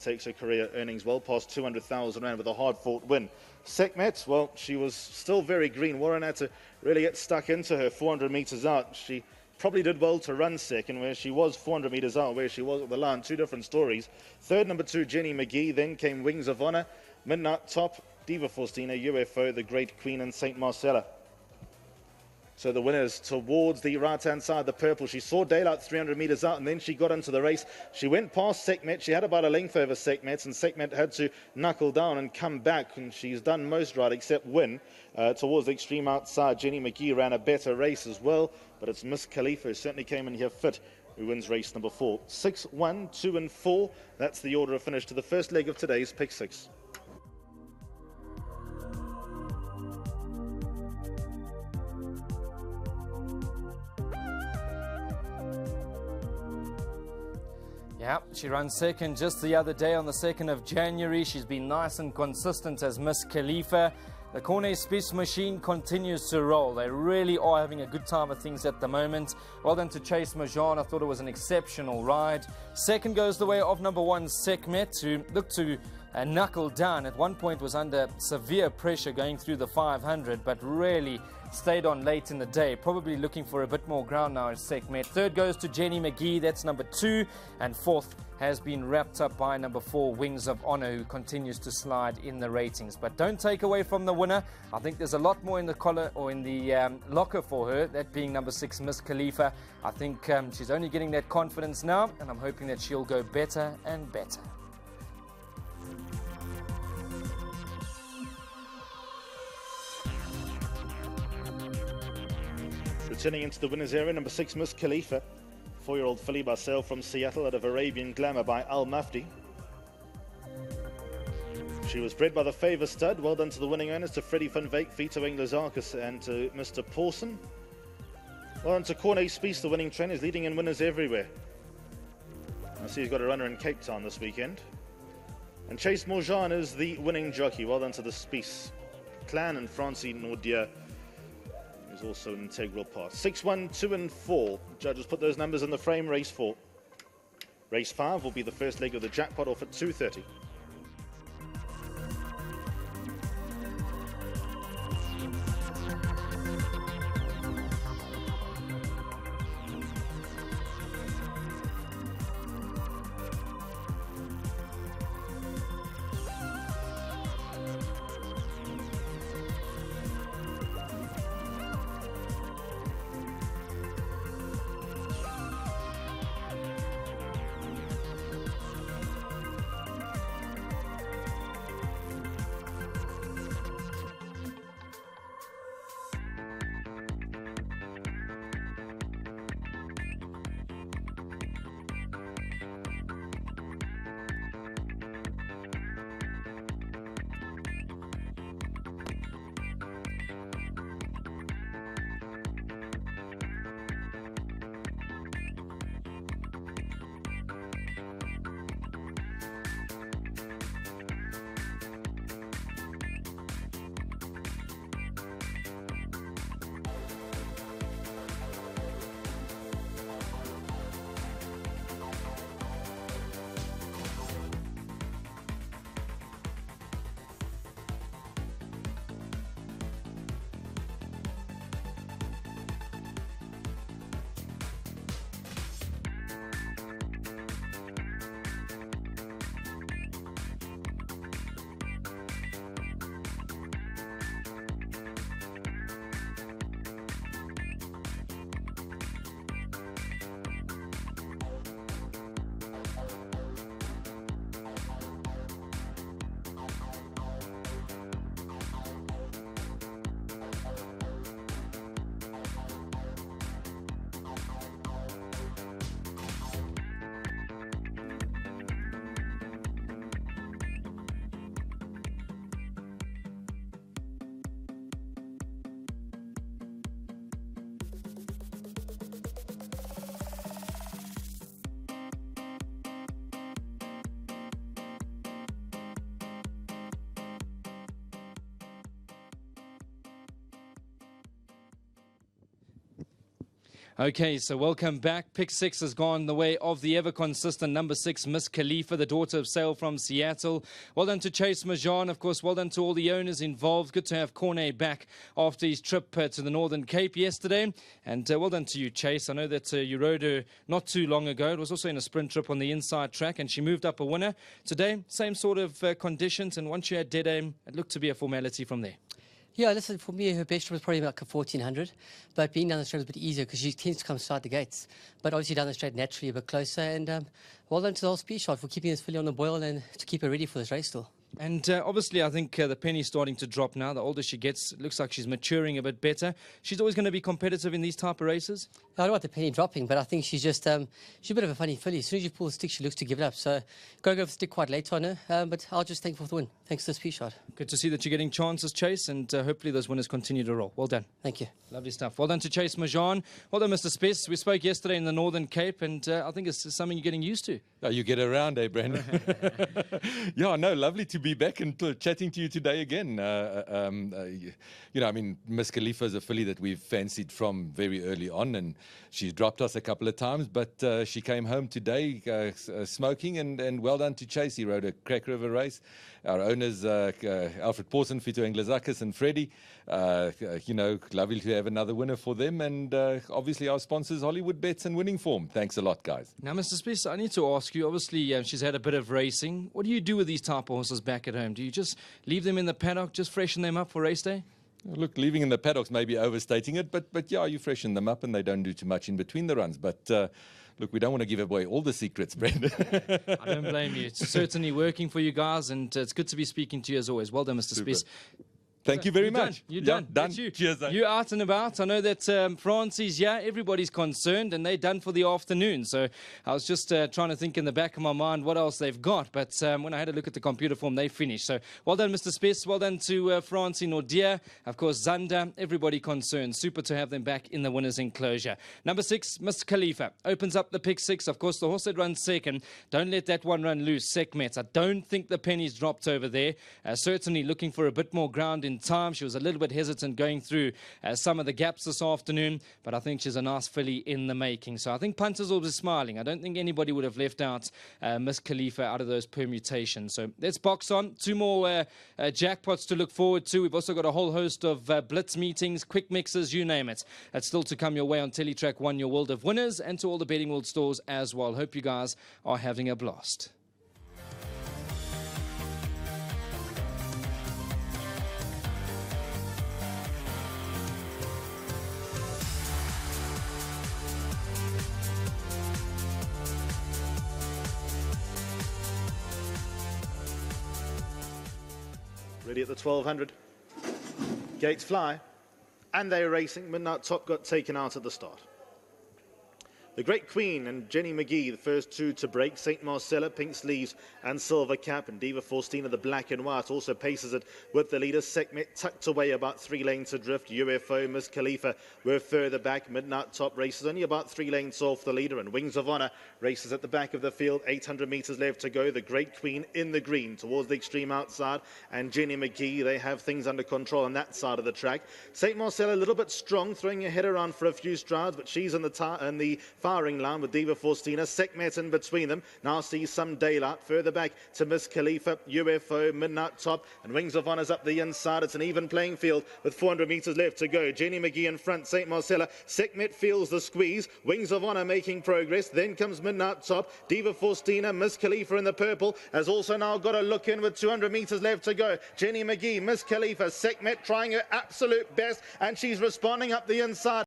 Takes her career earnings well past 200,000 rand with a hard-fought win. Sekhmet, well, she was still very green. Warren had to really get stuck into her 400 metres out. She probably did well to run second, where she was 400 metres out, where she was at the line. Two different stories. Third, number 2, Jenny McGee. Then came Wings of Honour, Midnight Top, Diva Faustina, UFO, The Great Queen, and St. Marcella. So the winners towards the right-hand side, the purple. She saw daylight 300 metres out, and then she got into the race. She went past Sekhmet. She had about a length over Sekhmet, and Sekhmet had to knuckle down and come back, and she's done most right except win. Towards the extreme outside, Jenny McGee ran a better race as well, but it's Miss Khalifa who certainly came in here fit, who wins race number 4. 6, 1, 2 and 4. That's the order of finish to the first leg of today's Pick 6. Yeah, she ran second just the other day on the 2nd of January. She's been nice and consistent as Miss Khalifa. The Cornet Spice machine continues to roll. They really are having a good time of things at the moment. Well done to Chase Majan. I thought it was an exceptional ride. Second goes the way of number 1, Sekhmet, who looked to knuckle down. At one point was under severe pressure going through the 500, but really stayed on late in the day. Probably looking for a bit more ground now as Sekhmet. Third goes to Jenny McGee. That's number 2. And fourth has been wrapped up by number 4, Wings of Honour, who continues to slide in the ratings. But don't take away from the winner. I think there's a lot more in the collar or in the locker for her, that being number 6, Miss Khalifa. I think she's only getting that confidence now, and I'm hoping that she'll go better and better. Returning into the winner's area, number 6, Miss Khalifa. 4-year-old filly by sale from Seattle out of Arabian Glamour by Al Mufti. She was bred by the Favour stud. Well done to the winning owners, to Freddie van Wyk, Vito Englazakis and to Mr. Pawson. Well done to Cornet Spice, the winning trainer, is leading in winners everywhere. I see he's got a runner in Cape Town this weekend. And Chase Majan is the winning jockey. Well done to the Spice clan, and Francie Nordia is also an integral part. 6, 1, 2 and 4. Judges put those numbers in the frame. Race 4. Race 5 will be the first leg of the jackpot, off at 2:30. Okay, so welcome back. Pick 6 has gone the way of the ever-consistent number 6, Miss Khalifa, the daughter of Sale from Seattle. Well done to Chase Majan, of course. Well done to all the owners involved. Good to have Cornet back after his trip to the Northern Cape yesterday. And well done to you, Chase. I know that you rode her not too long ago. It was also in a sprint trip on the inside track, and she moved up a winner. Today, same sort of conditions, and once you had dead aim, it looked to be a formality from there. Yeah, listen, for me, her best was probably like a 1400, but being down the straight was a bit easier because she tends to come straight the gates. But obviously down the straight naturally a bit closer, and well done to the whole speed shot for keeping this filly on the boil and to keep her ready for this race still. And obviously, I think the penny's starting to drop now. The older she gets, it looks like she's maturing a bit better. She's always going to be competitive in these type of races. I don't want the penny dropping, but I think she's just she's a bit of a funny filly. As soon as you pull the stick, she looks to give it up. So got to go for the stick quite late on her, but I'll just thank for the win. Thanks to the speed shot. Good to see that you're getting chances, Chase, and hopefully those winners continue to roll. Well done. Thank you. Lovely stuff. Well done to Chase Majan. Well done, Mr. Spess. We spoke yesterday in the Northern Cape, and I think it's something you're getting used to. Oh, you get around, eh, Brandon? Yeah, no, lovely to be back and chatting to you today again. You know, I mean, Miss Khalifa is a filly that we've fancied from very early on, and she's dropped us a couple of times, but she came home today smoking, and well done to Chase. He rode a cracker of a race. Our owners, Alfred Pawson, Fito Englazakis, and Freddie, you know, lovely to have another winner for them, and obviously our sponsors, Hollywood Bets and Winning Form. Thanks a lot, guys. Now, Mr. Spess, I need to ask you, obviously she's had a bit of racing. What do you do with these type of horses back at home? Do you just leave them in the paddock, just freshen them up for race day? Look, leaving in the paddocks may be overstating it, but yeah, you freshen them up and they don't do too much in between the runs. But look, we don't want to give away all the secrets, Brendan. I don't blame you. It's certainly working for you guys, and it's good to be speaking to you as always. Well done, Mr. Spess. Thank you very much. You're done. Done. You. Cheers. You're out and about. I know that Francie's here. Everybody's concerned, and they're done for the afternoon. So I was just trying to think in the back of my mind what else they've got. But when I had a look at the computer form, they finished. So well done, Mr. Spess. Well done to Francie Nordia. Of course, Zander. Everybody concerned. Super to have them back in the winner's enclosure. Number 6, Miss Khalifa. Opens up the pick 6. Of course, the horse that runs second. Don't let that one run loose. Sekhmet. I don't think the penny's dropped over there. Certainly looking for a bit more ground in time. She was a little bit hesitant going through some of the gaps this afternoon, but I think she's a nice filly in the making. So I think punters will be smiling. I don't think anybody would have left out Miss Khalifa out of those permutations. So let's box on. 2 more jackpots to look forward to. We've also got a whole host of blitz meetings, quick mixes, you name it. That's still to come your way on Teletrack 1, your world of winners, and to all the Betting World stores as well. Hope you guys are having a blast. Ready at the 1200. Gates fly. And they're racing. Midnight Top got taken out at the start. The Great Queen and Jenny McGee, the first 2 to break. St. Marcella, pink sleeves and silver cap. And Diva Faustina, the black and white, also paces it with the leader. Sekhmet tucked away about 3 lanes adrift. UFO, Miss Khalifa were further back. Midnight Top races only about 3 lanes off the leader. And Wings of Honor races at the back of the field. 800 metres left to go. The Great Queen in the green towards the extreme outside. And Jenny McGee, they have things under control on that side of the track. St. Marcella a little bit strong, throwing her head around for a few strides, but she's in the firing line with Diva Faustina. Sekhmet in between them. Now sees some daylight. Further back to Miss Khalifa, UFO, Midnight Top, and Wings of Honor's up the inside. It's an even playing field with 400 metres left to go. Jenny McGee in front, St. Marcella. Sekhmet feels the squeeze. Wings of Honor making progress. Then comes Midnight Top. Diva Faustina, Miss Khalifa in the purple has also now got a look in with 200 metres left to go. Jenny McGee, Miss Khalifa, Sekhmet trying her absolute best, and she's responding up the inside.